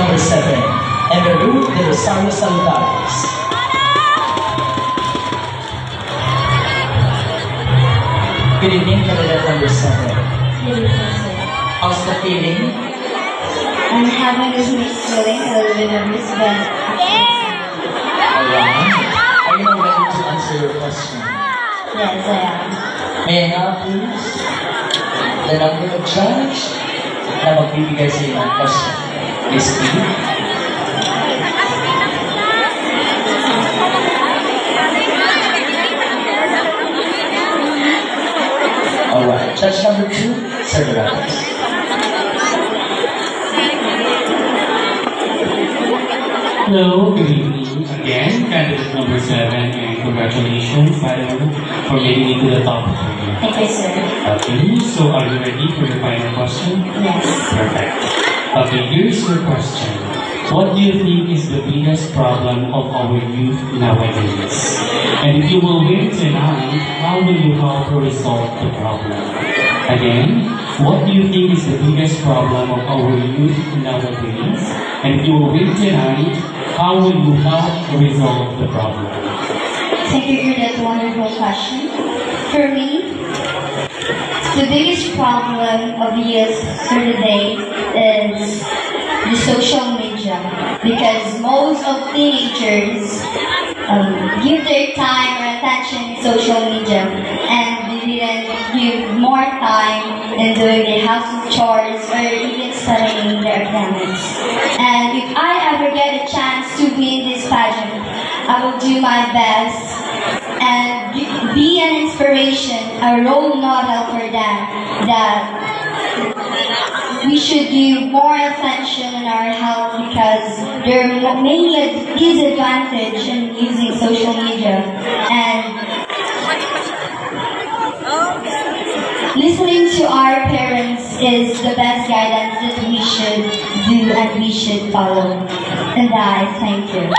number 7, and the Ruth de Rosario Salutares. Good evening, candidate number 7. Good evening, sir. How's the feeling? I'm having this mixed feeling, a little bit nervous, but Alright. Are you now ready to answer your question? yes, I am. May I have, please, the number of judge na magbibigay sa iyo ng question? Please, please. Alright, judge number 2, Sir Dorados. Hello, good evening again, candidate number 7, and congratulations, madam, for making it to the top of the game. Thank you, sir. Okay, so are you ready for your final question? Yes. Perfect. Okay, here's your question. What do you think is the biggest problem of our youth nowadays? And if you will win tonight, how will you help to resolve the problem? Again, what do you think is the biggest problem of our youth nowadays? And if you will win tonight, how will you help resolve the problem? Thank you for that wonderful question. For me, the biggest problem of youth for today is the social media, because most of teenagers give their time or attention to social media, and they didn't give more time in doing their household chores or even studying their academics. And if I ever get a chance to win this pageant, I will do my best and be an inspiration, a role model for them, that we should give more attention in our health, because there are mainly a disadvantage in using social media, and listening to our parents is the best guidance that we should do and we should follow. And I thank you.